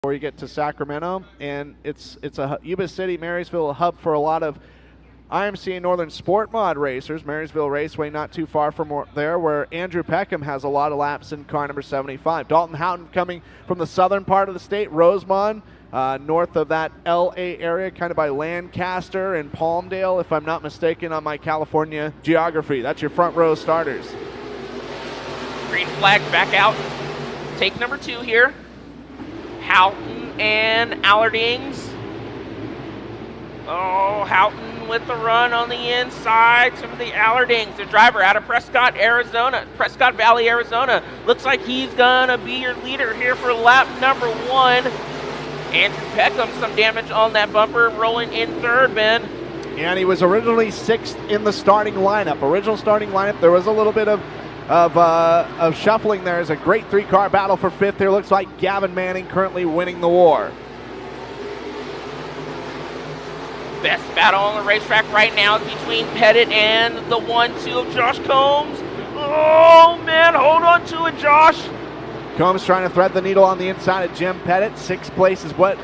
before you get to Sacramento, and it's a Yuba City, Marysville hub for a lot of IMCA Northern Sport Mod racers. Marysville Raceway not too far from there, where Andrew Peckham has a lot of laps in car number 75. Dalton Houghton coming from the southern part of the state, Rosemont, north of that LA area, kind of by Lancaster and Palmdale, if I'm not mistaken on my California geography. That's your front row starters. Green flag back out. Take number 2 here. Houghton and Allardings. Oh, Houghton with the run on the inside. Some of the Allardings, the driver out of Prescott Valley, Arizona. Looks like he's gonna be your leader here for lap number 1. Andrew Peckham, some damage on that bumper, rolling in third, Ben. And he was originally 6th in the starting lineup. Original starting lineup, there was a little bit of shuffling there. It's a great 3-car battle for 5th here. Looks like Gavin Manning currently winning the war. Best battle on the racetrack right now is between Pettit and the 1-2 of Josh Combs. Oh man, hold on to it, Josh. Combs trying to thread the needle on the inside of Jim Pettit. 6th place is what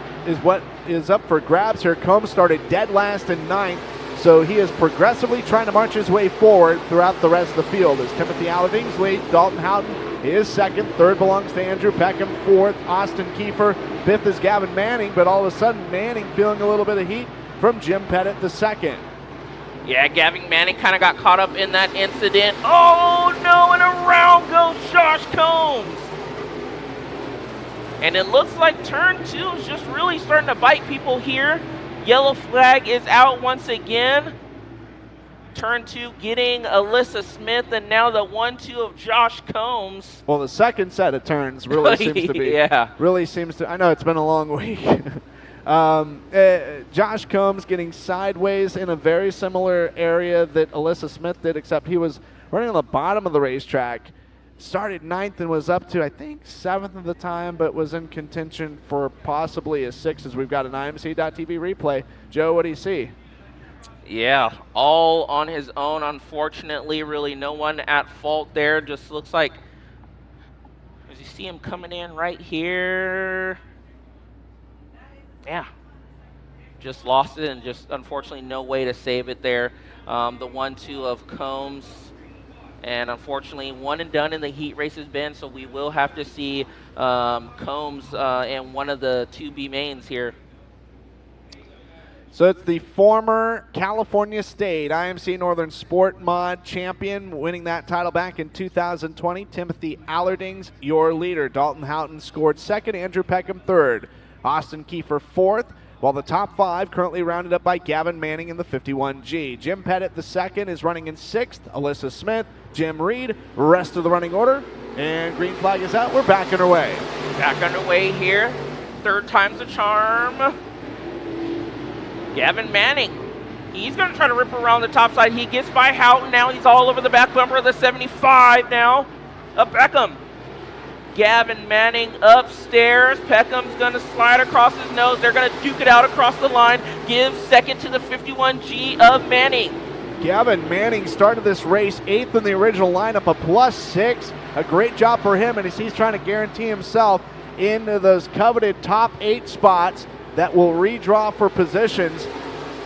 is up for grabs here. Combs started dead last in 9th. So he is progressively trying to march his way forward throughout the rest of the field. As Timothy Allardings leads, Dalton Houghton is 2nd. 3rd belongs to Andrew Peckham. 4th, Austin Kiefer. 5th is Gavin Manning, but all of a sudden Manning feeling a little bit of heat from Jim Pettit, the 2nd. Yeah, Gavin Manning kind of got caught up in that incident. Oh no, and around goes Josh Combs. And it looks like turn 2 is just really starting to bite people here. Yellow flag is out once again. Turn 2 getting Alyssa Smith, and now the 1-2 of Josh Combs. Well, the second set of turns really seems to be. Yeah. Really seems to. I know it's been a long week. Josh Combs getting sideways in a very similar area that Alyssa Smith did, except he was running on the bottom of the racetrack. Started 9th and was up to, I think, 7th at the time, but was in contention for possibly a 6th as we've got an IMCA.TV replay. Joe, what do you see? Yeah, all on his own, unfortunately. Really no one at fault there. Just looks like, as you see him coming in right here. Yeah, just lost it, and just unfortunately no way to save it there. The 1-2 of Combs. And unfortunately, one and done in the heat races, Ben, so we will have to see Combs in one of the 2B mains here. So it's the former California State IMCA Northern Sport Mod champion, winning that title back in 2020. Timothy Allardings, your leader. Dalton Houghton scored 2nd, Andrew Peckham 3rd, Austin Kiefer 4th, while the top 5 currently rounded up by Gavin Manning in the 51G. Jim Pettit, the 2nd, is running in 6th. Alyssa Smith, Jim Reed, rest of the running order. And green flag is out. We're back underway. Back underway here. 3rd time's a charm. Gavin Manning. He's going to try to rip around the top side. He gets by Houghton. Now he's all over the back bumper of the 75 now. Up Peckham. Gavin Manning upstairs. Peckham's going to slide across his nose. They're going to duke it out across the line. Gives 2nd to the 51G of Manning. Gavin Manning started this race 8th in the original lineup, a +6. A great job for him, and as he's trying to guarantee himself into those coveted top 8 spots that will redraw for positions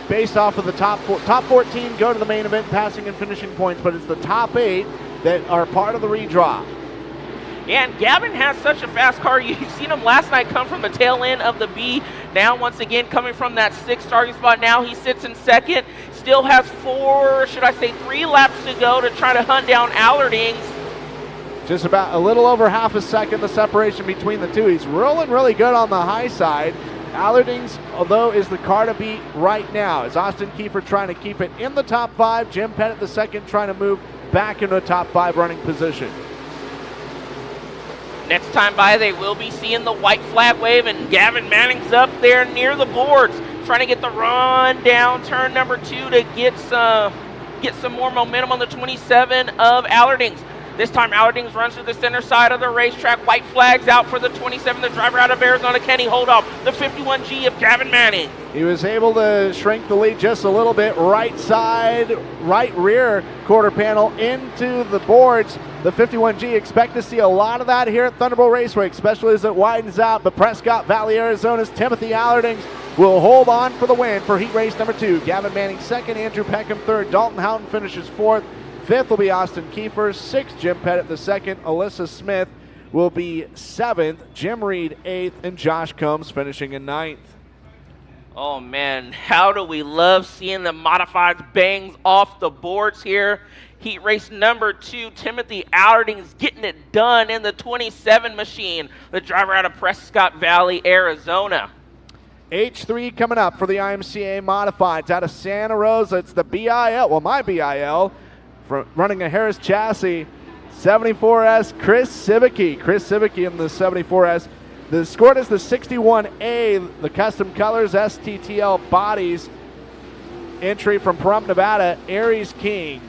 based off of the top 14 go to the main event passing and finishing points, but it's the top 8 that are part of the redraw. Yeah, and Gavin has such a fast car. You've seen him last night come from the tail end of the B. Now, once again, coming from that 6th starting spot. Now he sits in 2nd. Still has 3 laps to go to try to hunt down Allardings. Just about a little over half a second, the separation between the two. He's rolling really good on the high side. Allardings, although, is the car to beat right now. As Austin Kiefer trying to keep it in the top 5. Jim Pettit, the 2nd, trying to move back into a top 5 running position. Next time by, they will be seeing the white flag wave, and Gavin Manning's up there near the boards, trying to get the run down turn number 2 to get some more momentum on the 27 of Allardings. This time Allardings runs to the center side of the racetrack. White flags out for the 27, the driver out of Arizona. Can he hold off the 51G of Gavin Manning? He was able to shrink the lead just a little bit. Right side, right rear quarter panel into the boards. the 51G. Expect to see a lot of that here at Thunderbowl Raceway, especially as it widens out. But Prescott Valley, Arizona's Timothy Allerdings will hold on for the win for heat race number 2. Gavin Manning second, Andrew Peckham third, Dalton Houghton finishes fourth. Fifth will be Austin Kiefer, sixth Jim Pettit the second, Alyssa Smith will be seventh, Jim Reed eighth, and Josh Combs finishing in ninth. Oh man, how do we love seeing the modifieds bangs off the boards here. Heat race number 2, Timothy Allerdings getting it done in the 27 machine. The driver out of Prescott Valley, Arizona. H3 coming up for the IMCA Modifieds out of Santa Rosa. It's the BIL, well, my BIL, running a Harris chassis, 74S, Chris Sivicki. Chris Sivicki in the 74S. The scored is the 61A, the custom colors, STTL bodies. Entry from Pahrump, Nevada, Aries King.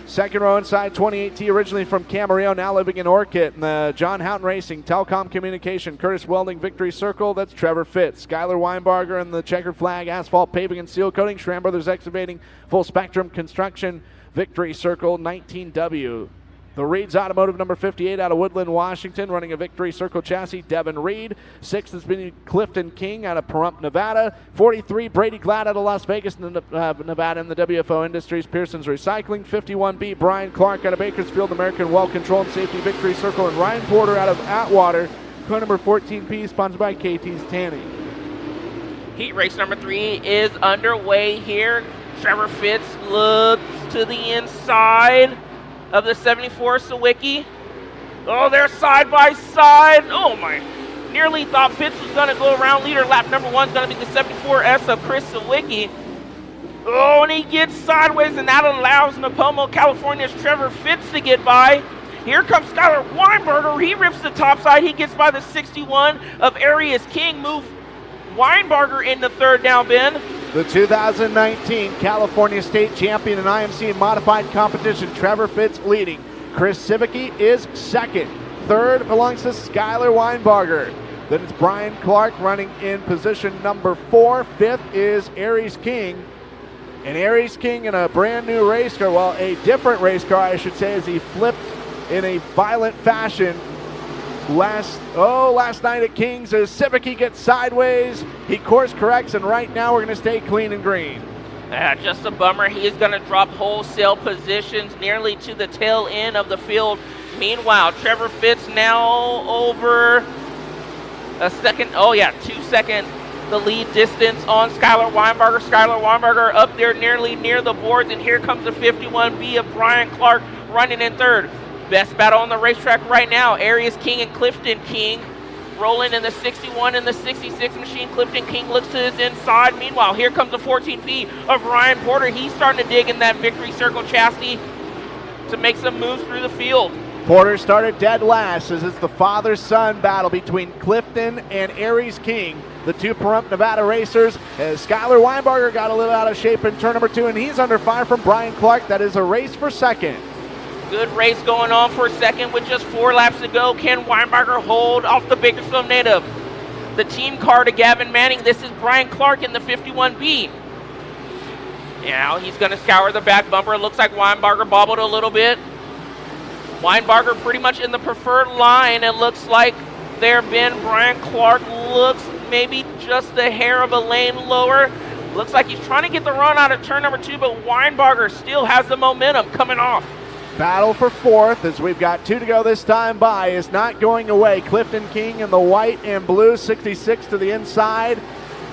Second row inside, 28T, originally from Camarillo, now living in Orchid. And the John Houghton Racing, Telcom Communication, Curtis Welding, Victory Circle, that's Trevor Fitz. Skylar Weinbarger and the Checkered Flag, Asphalt Paving and Seal Coating, Schramm Brothers Excavating, Full Spectrum Construction, Victory Circle, 19W. The Reed's Automotive number 58 out of Woodland, Washington, running a Victory Circle chassis, Devin Reed. Sixth has been Clifton King out of Pahrump, Nevada. 43, Brady Glad out of Las Vegas, Nevada, in the WFO Industries, Pearson's Recycling. 51B, Brian Clark out of Bakersfield, American Well Control and Safety, Victory Circle. And Ryan Porter out of Atwater, car number 14P, sponsored by KT's Tanning. Heat race number 3 is underway here. Trevor Fitz looks to the inside of the 74 Sawicki. Oh, they're side by side. Oh my, nearly thought Fitz was gonna go around leader. Lap number 1 is gonna be the 74S of Chris Sawicki. Oh, and he gets sideways, and that allows Napomo, California's Trevor Fitz to get by. Here comes Skylar Weinberger. He rips the top side. He gets by the 61 of Arias King. Move Weinberger in the third down bin. The 2019 California State Champion in IMC Modified Competition, Trevor Fitz leading. Chris Sivicki is second. Third belongs to Skylar Weinbarger. Then it's Brian Clark running in position number 4. Fifth is Aries King. And Aries King in a brand new race car, well, a different race car, I should say, as he flipped in a violent fashion last night at Kings, as Sivicki gets sideways, he course corrects, and right now we're going to stay clean and green. Just a bummer. He is going to drop wholesale positions nearly to the tail end of the field. Meanwhile, Trevor Fitz now over a second, 2 second the lead distance on Skylar Weinberger. Skylar Weinberger up there nearly near the boards, and here comes the 51B of Brian Clark running in third. Best battle on the racetrack right now, Arias King and Clifton King rolling in the 61 and the 66 machine. Clifton King looks to his inside. Meanwhile, here comes the 14P of Ryan Porter. He's starting to dig in that Victory Circle chassis to make some moves through the field. Porter started dead last as it's the father-son battle between Clifton and Aries King, the two Pahrump, Nevada racers, as Skylar Weinbarger got a little out of shape in turn number 2, and he's under fire from Brian Clark. That is a race for second. Good race going on for second with just 4 laps to go. Can Weinberger hold off the Bakersfield native? The team car to Gavin Manning. This is Brian Clark in the 51B. Now he's going to scour the back bumper. It looks like Weinberger bobbled a little bit. Weinberger pretty much in the preferred line. It looks like there, Ben. Brian Clark looks maybe just a hair of a lane lower. Looks like he's trying to get the run out of turn number 2, but Weinberger still has the momentum coming off. Battle for fourth, as we've got 2 to go this time by, is not going away. Clifton King in the white and blue, 66 to the inside.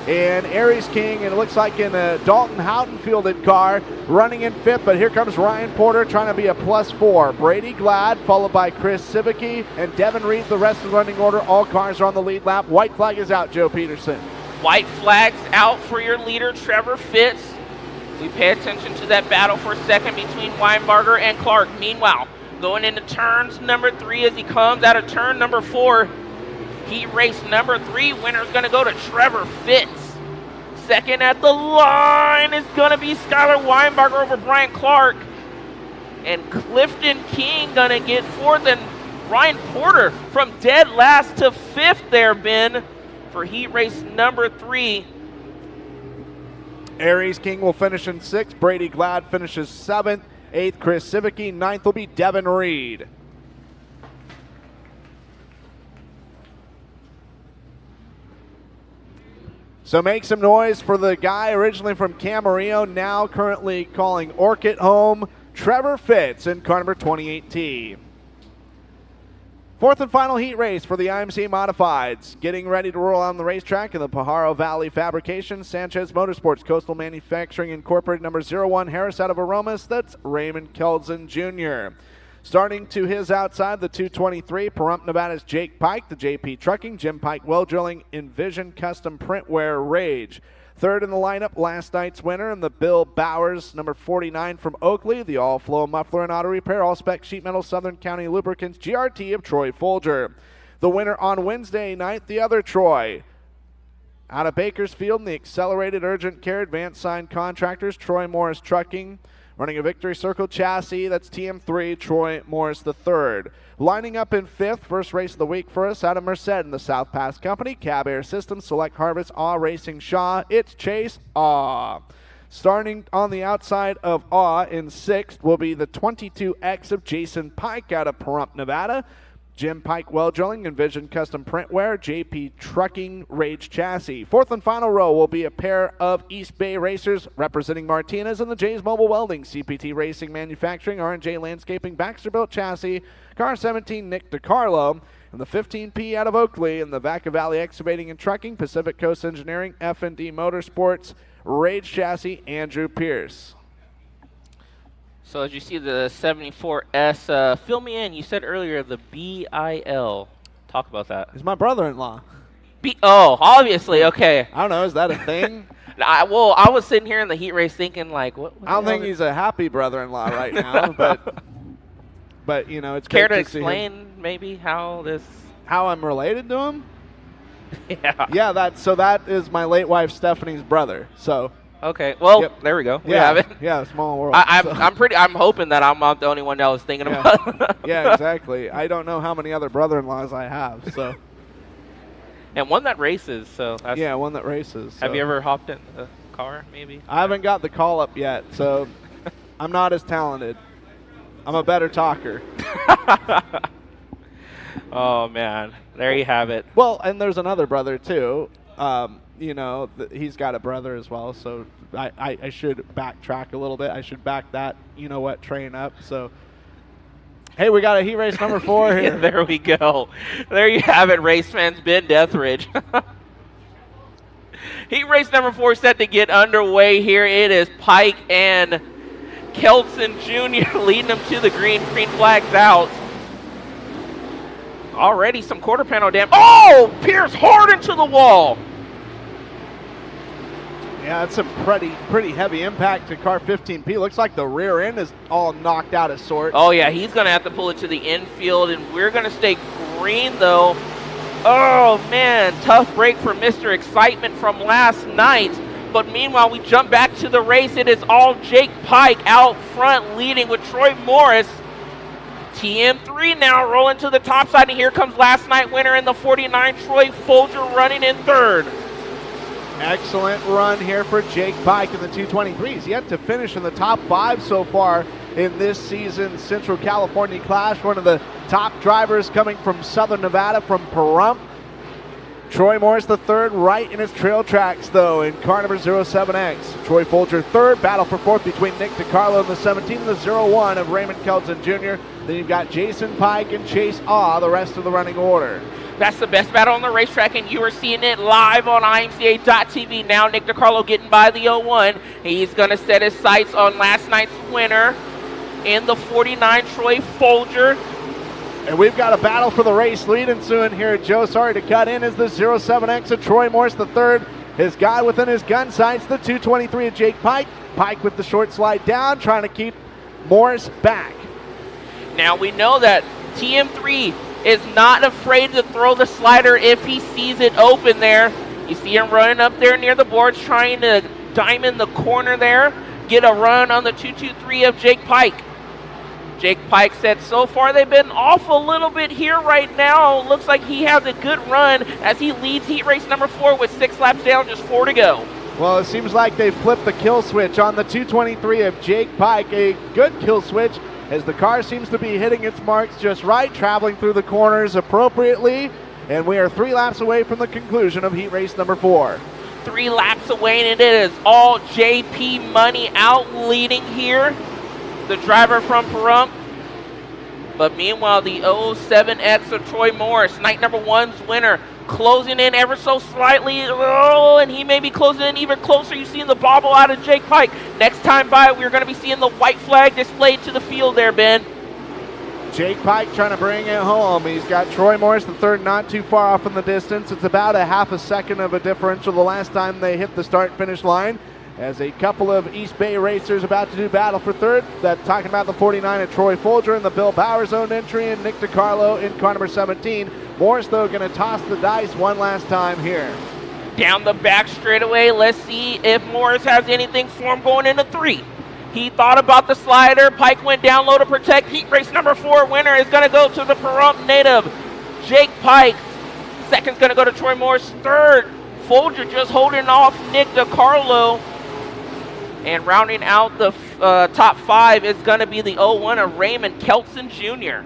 And Aries King, and it looks like in a Dalton Houghton fielded car, running in fifth, but here comes Ryan Porter trying to be a +4. Brady Glad, followed by Chris Sivicki, and Devin Reed, the rest of the running order. All cars are on the lead lap. White flag is out, Joe Peterson. White flag's out for your leader, Trevor Fitz. We pay attention to that battle for a second between Weinberger and Clark. Meanwhile, going into turns number 3 as he comes out of turn number 4. Heat race number 3 winner is going to go to Trevor Fitz. Second at the line is going to be Skylar Weinberger over Brian Clark. And Clifton King going to get 4th, and Ryan Porter from dead last to 5th there, Ben, for heat race number 3. Aries King will finish in 6th. Brady Glad finishes 7th. 8th, Chris Sivicki. 9th will be Devin Reed. So make some noise for the guy originally from Camarillo, now currently calling Orchid home, Trevor Fitz in car number 28T. 4th and final heat race for the IMCA Modifieds. Getting ready to roll on the racetrack in the Pajaro Valley Fabrication, Sanchez Motorsports, Coastal Manufacturing Incorporated, number 01, Harris out of Aromas. That's Raymond Kelson Jr. Starting to his outside, the 223, Pahrump, Nevada's Jake Pike, the JP Trucking, Jim Pike Well Drilling, Envision Custom Printwear, Rage. 3rd in the lineup, last night's winner, and the Bill Bowers, number 49 from Oakley, the All Flow Muffler and Auto Repair, All Spec Sheet Metal, Southern County Lubricants, GRT of Troy Folger. The winner on Wednesday night, the other Troy. Out of Bakersfield in the Accelerated Urgent Care Advanced Sign Contractors, Troy Morris Trucking. Running a Victory Circle chassis, that's TM3, Troy Morris III. Lining up in 5th, first race of the week for us, out of Merced in the South Pass Company, Cab Air Systems, Select Harvest, Awe Racing Shaw, it's Chase Awe. Starting on the outside of Awe in 6th will be the 22X of Jason Pike out of Pahrump, Nevada. Jim Pike Well Drilling, Envision Custom Printwear, JP Trucking, Rage Chassis. 4th and final row will be a pair of East Bay racers representing Martinez and the J's Mobile Welding, CPT Racing Manufacturing, R&J Landscaping, Baxter Built Chassis, Car 17 Nick DiCarlo, and the 15P out of Oakley, and the Vaca Valley Excavating and Trucking, Pacific Coast Engineering, F&D Motorsports, Rage Chassis, Andrew Pierce. So as you see the 74S, fill me in. You said earlier the BIL. Talk about that. He's my brother-in-law. Oh, obviously. Okay. I don't know. Is that a thing? I was sitting here in the heat race thinking like, what? I don't think he's a happy brother-in-law right now, but you know, it's care great to to see explain him. maybe how I'm related to him. Yeah. Yeah. That is my late wife Stephanie's brother. So. Okay. Well, Yep. There we go. We Yeah, have it. Yeah, small world. I'm hoping that I'm not the only one that was thinking about it. Yeah, exactly. I don't know how many other brother-in-laws I have. So. And one that races. So. Yeah, one that races. Have so. you ever hopped in the car? Maybe. I haven't got the call up yet, so I'm not as talented. I'm a better talker. Oh man, there you have it. Well, and there's another brother too. You know, he's got a brother as well, so I should backtrack a little bit. I should back that, you know what, train up. So, hey, we got a heat race number 4 here. Yeah, there we go. There you have it, race fans. Ben Deathridge. Heat race number 4 set to get underway here. It is Pike and Kelson Jr. leading them to the green flags out. Already some quarter panel damage. Oh, Pierce hard into the wall. Yeah, that's a pretty heavy impact to car 15P. Looks like the rear end is all knocked out of sorts. Oh, yeah, he's going to have to pull it to the infield, and we're going to stay green, though. Oh, man, tough break for Mr. Excitement from last night. But meanwhile, we jump back to the race. It is all Jake Pike out front leading with Troy Morris. TM3 now rolling to the top side, and here comes last night winner in the 49, Troy Folger, running in 3rd. Excellent run here for Jake Pike in the 223. He's yet to finish in the top 5 so far in this season's Central California Clash. One of the top drivers coming from Southern Nevada, from Pahrump. Troy Morris the 3rd, right in his trail tracks though in car number 07X. Troy Folger 3rd, battle for 4th between Nick DiCarlo in the 17 and the 01 of Raymond Kelson Jr. Then you've got Jason Pike and Chase Awe, the rest of the running order. That's the best battle on the racetrack, and you are seeing it live on IMCA.tv. Now Nick DiCarlo getting by the 01. He's going to set his sights on last night's winner in the 49, Troy Folger. And we've got a battle for the race lead ensuing here. Joe, sorry to cut in, is the 07X of Troy Morris the 3rd. His guy within his gun sights, the 223 of Jake Pike. Pike with the short slide down, trying to keep Morris back. Now we know that TM3 is not afraid to throw the slider if he sees it open there. You see him running up there near the boards, trying to diamond the corner there, get a run on the 223 of Jake Pike. Jake Pike said so far they've been off a little bit here right now. Looks like he has a good run as he leads heat race number 4 with 6 laps down, just 4 to go. Well, it seems like they flipped the kill switch on the 223 of Jake Pike. A good kill switch as the car seems to be hitting its marks just right, traveling through the corners appropriately. And we are 3 laps away from the conclusion of heat race number 4. 3 laps away, and it is all JP Money out leading here, the driver from Pahrump. But meanwhile, the 07X of Troy Morris, night number 1's winner, closing in ever so slightly. Oh, and he may be closing in even closer. You see the bobble out of Jake Pike. Next time by, we're going to be seeing the white flag displayed to the field there, Ben. Jake Pike trying to bring it home. He's got Troy Morris, the third, not too far off in the distance. It's about a half a second of a differential the last time they hit the start-finish line, as a couple of East Bay racers about to do battle for third. That's talking about the 49 of Troy Folger and the Bill Bowers owned entry, and Nick DiCarlo in car number 17. Morris, though, going to toss the dice one last time here. Down the back straightaway, let's see if Morris has anything for him going into 3. He thought about the slider. Pike went down low to protect. Heat race number 4 winner is going to go to the Pahrump native, Jake Pike. Second's going to go to Troy Morris. Third, Folger just holding off Nick DiCarlo. And rounding out the top 5 is going to be the 01 of Raymond Kelson Jr.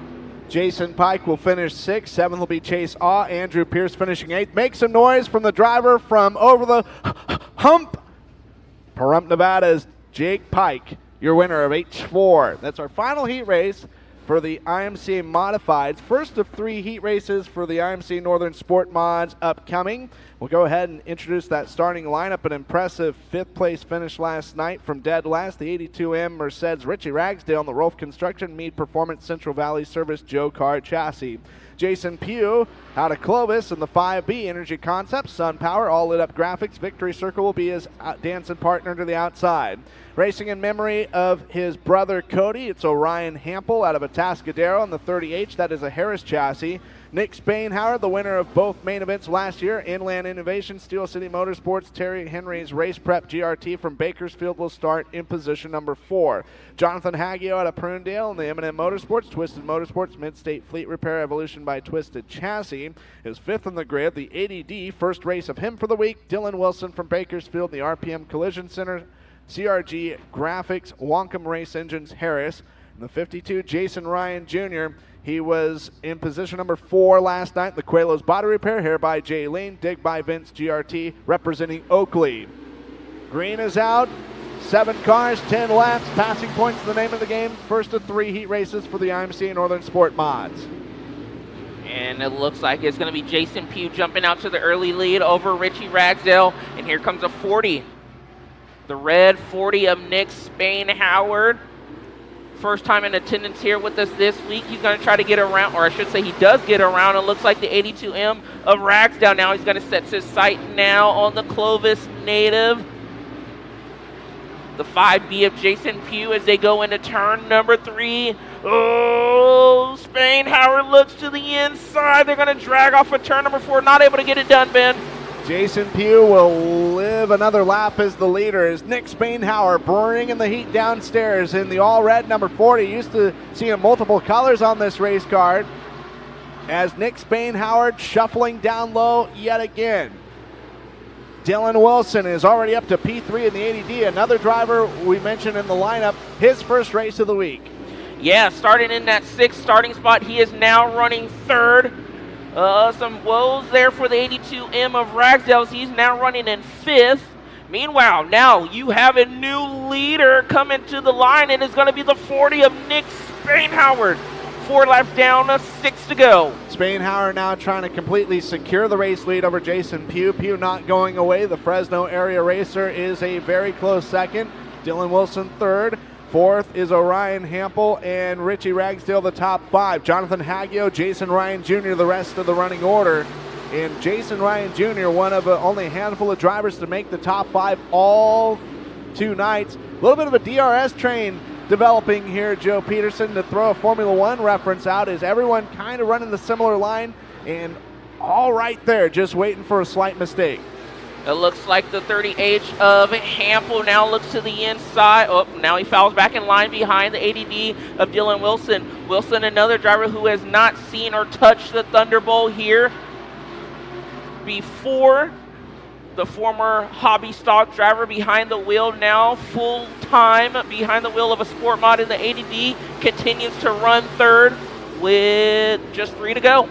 Jason Pike will finish 6th. 7th will be Chase Awe. Andrew Pierce finishing 8th. Make some noise from the driver from over the hump. Pahrump, Nevada's Jake Pike, your winner of H4. That's our final heat race for the IMCA Modifieds. First of 3 heat races for the IMCA Northern Sport Mods upcoming. We'll go ahead and introduce that starting lineup. An impressive 5th place finish last night from dead last. The 82M Mercedes Richie Ragsdale and the Rolf Construction Mead Performance Central Valley Service Joe Car Chassis. Jason Pugh out of Clovis in the 5B Energy Concepts, Sun Power, all lit up graphics. Victory Circle will be his dancing partner to the outside. Racing in memory of his brother Cody, it's Orion Hampel out of Atascadero in the 30H. That is a Harris chassis. Nick Spainhauer, the winner of both main events last year, Inland Innovation, Steel City Motorsports, Terry Henry's Race Prep GRT from Bakersfield will start in position number 4. Jonathan Haggio out of Prunedale in the M&M Motorsports, Twisted Motorsports, Mid-State Fleet Repair Evolution by Twisted Chassis is 5th on the grid. The 80D, first race of him for the week. Dylan Wilson from Bakersfield, the RPM Collision Center, CRG Graphics, Wonkum Race Engines, Harris. In the 52, Jason Ryan Jr., he was in position number 4 last night. The Quaylos Body Repair, Hair by Jay Lean, Dig by Vince GRT, representing Oakley. Green is out. 7 cars, 10 laps. Passing points the name of the game. First of 3 heat races for the IMCA Northern Sport Mods. And it looks like it's going to be Jason Pugh jumping out to the early lead over Richie Ragsdale. And here comes a 40. The red 40 of Nick Spainhauer. First time in attendance here with us this week. He's going to try to get around, or I should say he does get around. It looks like the 82M of Ragsdale. Now he's going to set his sight now on the Clovis native. The 5B of Jason Pugh as they go into turn number 3. Oh, Spainhauer looks to the inside. They're going to drag off a turn number 4. Not able to get it done, Ben. Jason Pugh will live another lap as the leader as Nick Spainhauer bringing the heat downstairs in the all-red number 40. Used to seeing multiple colors on this race card as Nick Spainhauer shuffling down low yet again. Dylan Wilson is already up to P3 in the 80D. Another driver we mentioned in the lineup, his first race of the week. Yeah, starting in that 6th starting spot, he is now running 3rd. Some woes there for the 82M of Ragsdale. He's now running in 5th. Meanwhile, now you have a new leader coming to the line, and it's going to be the 40 of Nick Spainhauer. 4 laps down, 6 to go. Spainhauer now trying to completely secure the race lead over Jason Pugh. Pugh not going away. The Fresno area racer is a very close 2nd. Dylan Wilson 3rd. 4th is Orion Hampel and Richie Ragsdale, the top 5. Jonathan Haggio, Jason Ryan Jr., the rest of the running order. And Jason Ryan Jr., one of only a handful of drivers to make the top 5 all 2 nights. A little bit of a DRS train developing here, Joe Peterson, to throw a Formula One reference out. Is everyone kind of running the similar line and all right there, just waiting for a slight mistake? It looks like the 30H of Hampel now looks to the inside. Oh, now he fouls back in line behind the 80D of Dylan Wilson. Wilson, another driver who has not seen or touched the Thunderbowl here before. the former hobby stock driver behind the wheel, now full time behind the wheel of a sport mod in the ADD, continues to run third with just 3 to go.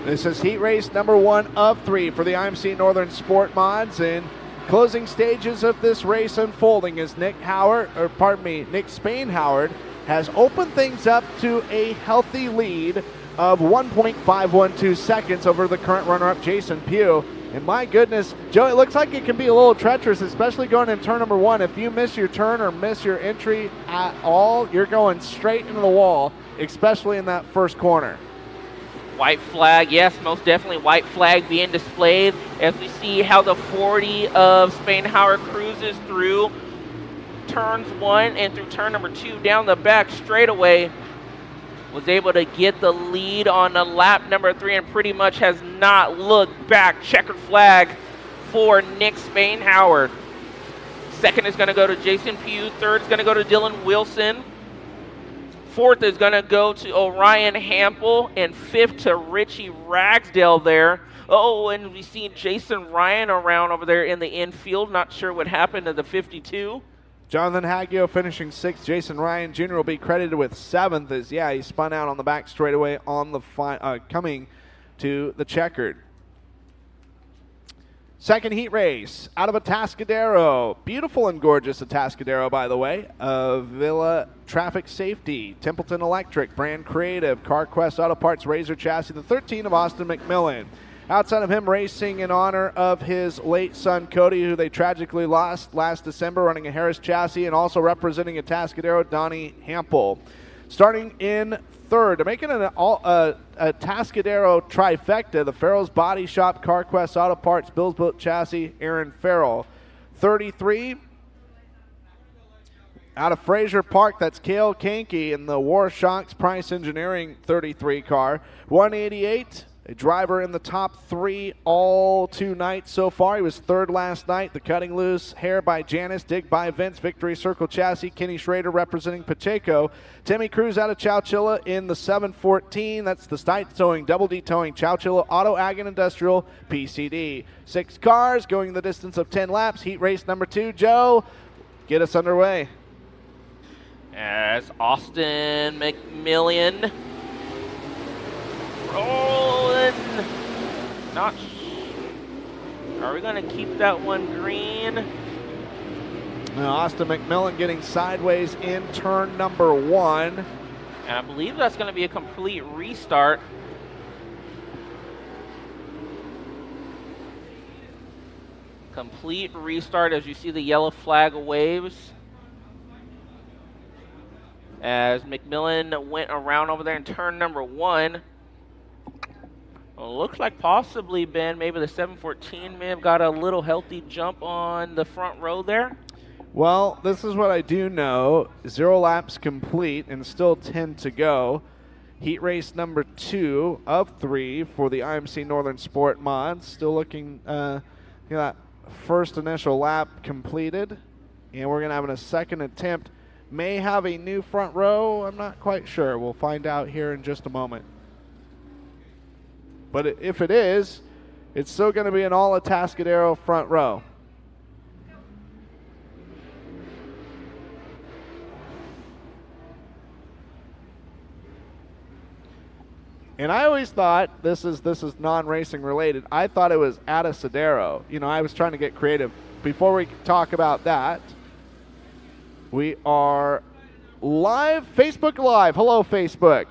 This is heat race number 1 of 3 for the IMC Northern Sport Mods, and closing stages of this race unfolding as Nick Spain Howard has opened things up to a healthy lead of 1.512 seconds over the current runner-up Jason Pugh. And my goodness, Joe, it looks like it can be a little treacherous, especially going in turn number 1. If you miss your turn or miss your entry at all, you're going straight into the wall, especially in that first corner. White flag, yes, most definitely white flag being displayed as we see how the 40 of Spain Howard cruises through turns 1 and through turn number 2 down the back straightaway. Was able to get the lead on the lap number 3 and pretty much has not looked back. Checkered flag for Nick Spain Howard. Second is going to go to Jason Pugh. Third is going to go to Dylan Wilson. Fourth is going to go to Orion Hampel. And fifth to Richie Ragsdale there. Oh, and we see Jason Ryan around over there in the infield. Not sure what happened to the 52. Jonathan Haggio finishing 6th. Jason Ryan Jr. will be credited with 7th as, he spun out on the back straightaway on the coming to the checkered. Second heat race out of Atascadero. Beautiful and gorgeous Atascadero, by the way. Villa Traffic Safety, Templeton Electric, Brand Creative, CarQuest Auto Parts, Razor Chassis, the 13 of Austin McMillan. Outside of him, racing in honor of his late son, Cody, who they tragically lost last December, running a Harris chassis, and also representing Atascadero, Donnie Hampel. Starting in third, making a Atascadero trifecta, the Farrell's Body Shop, CarQuest Auto Parts, Bill's Boat Chassis, Aaron Farrell. 33, out of Fraser Park, that's Cale Kankey in the War Shocks Price Engineering 33 car. 188. A driver in the top 3 all 2 nights so far. He was 3rd last night. The Cutting Loose Hair by Janice, Dig by Vince, Victory Circle Chassis, Kenny Schrader representing Pacheco. Timmy Cruz out of Chowchilla in the 714. That's the Stites Towing, Double D Towing, Chowchilla Auto Ag and Industrial, PCD. 6 cars going the distance of 10 laps. Heat race number 2. Joe, get us underway. As Austin McMillan rolling. Not Are we going to keep that one green? Now Austin McMillan getting sideways in turn number 1. And I believe that's going to be a complete restart. Complete restart as you see the yellow flag waves. As McMillan went around over there in turn number 1. Well, looks like possibly, Ben, maybe the 714 may have got a little healthy jump on the front row there. Well, this is what I do know. 0 laps complete and still 10 to go. Heat race number 2 of 3 for the IMC Northern Sport Mods. Still looking, that first initial lap completed. And we're going to have a second attempt. May have a new front row. I'm not quite sure. We'll find out here in just a moment. But if it is, it's still going to be an all Atascadero front row. And I always thought, this is non-racing related, I thought it was Atascadero. You know, I was trying to get creative. Before we talk about that, we are live, Facebook Live. Hello, Facebook.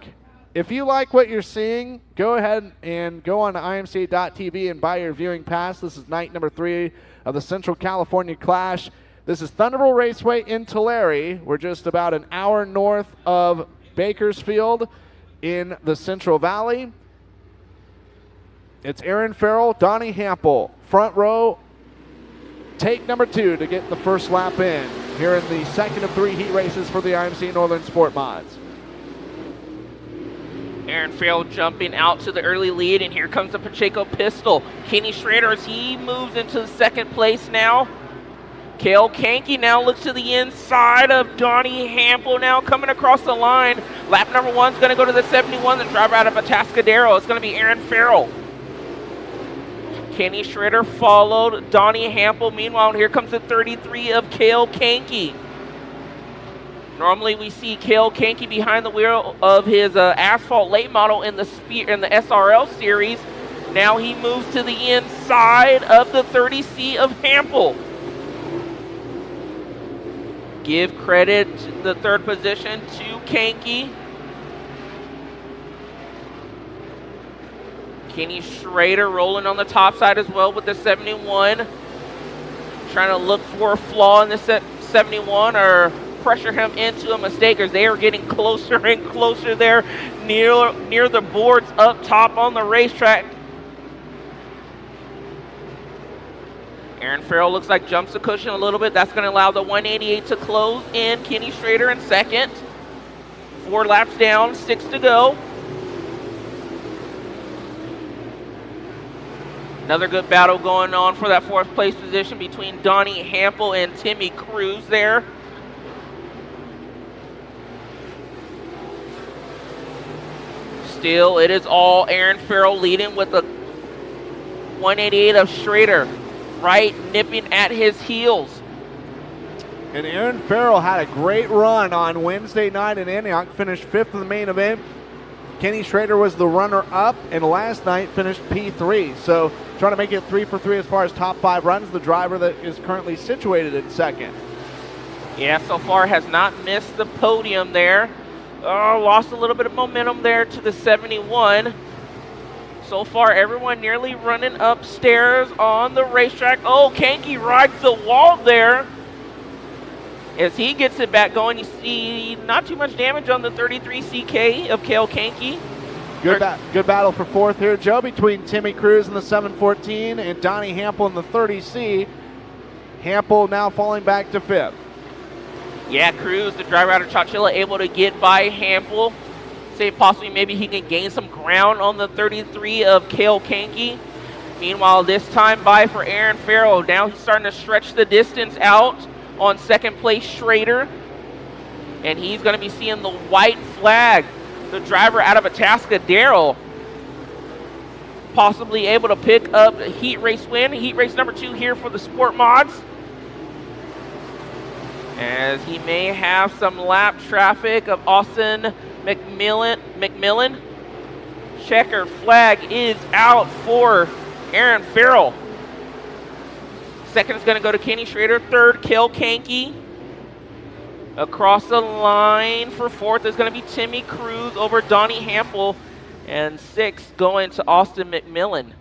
If you like what you're seeing, go ahead and go on to imca.tv and buy your viewing pass. This is night number 3 of the Central California Clash. This is Thunderbowl Raceway in Tulare. We're just about an hour north of Bakersfield in the Central Valley. It's Aaron Farrell, Donnie Hampel, front row, take number 2 to get the first lap in here in the second of 3 heat races for the IMC Northern Sport Mods. Aaron Farrell jumping out to the early lead, and here comes the Pacheco pistol. Kenny Schrader as he moves into the second place now. Cale Kankey now looks to the inside of Donnie Hampel now coming across the line. Lap number 1 is going to go to the 71, the driver out of Atascadero. It's going to be Aaron Farrell. Kenny Schrader followed Donnie Hample. Meanwhile, here comes the 33 of Cale Kankey. Normally we see Cale Kankey behind the wheel of his Asphalt late model in the SRL series. Now he moves to the inside of the 30C of Hample. Give credit to the third position to Kankey. Kenny Schrader rolling on the top side as well with the 71. Trying to look for a flaw in the 71 or pressure him into a mistake as they are getting closer and closer there near the boards up top on the racetrack. Aaron Farrell looks like jumps the cushion a little bit. That's going to allow the 188 to close in. Kenny Schrader in second. 4 laps down, 6 to go. Another good battle going on for that 4th place position between Donnie Hample and Timmy Cruz there. Still, it is all Aaron Farrell leading with the 188 of Schrader right nipping at his heels. And Aaron Farrell had a great run on Wednesday night in Antioch, finished 5th in the main event. Kenny Schrader was the runner-up, and last night finished P3. So trying to make it 3 for 3 as far as top 5 runs. The driver that is currently situated in second. Yeah, so far has not missed the podium there. Lost a little bit of momentum there to the 71. So far, everyone nearly running upstairs on the racetrack. Oh, Kankey rides the wall there. As he gets it back going, you see not too much damage on the 33 CK of Cale Kankey. Good battle for 4th here, Joe, between Timmy Cruz in the 714 and Donnie Hample in the 30C. Hample now falling back to 5th. Yeah, Cruz, the driver out of Chowchilla, able to get by Hample. Say possibly maybe he can gain some ground on the 33 of Cale Kankey. Meanwhile, this time by for Aaron Farrell. Now he's starting to stretch the distance out on 2nd place Schrader. And he's going to be seeing the white flag. The driver out of Atascadero possibly able to pick up a heat race win. Heat race number 2 here for the Sport Mods. As he may have some lap traffic of Austin McMillan. Checker flag is out for Aaron Farrell. 2nd is going to go to Kenny Schrader. 3rd, Cale Kankey. Across the line for 4th is going to be Timmy Cruz over Donnie Hample. And 6th going to Austin McMillan.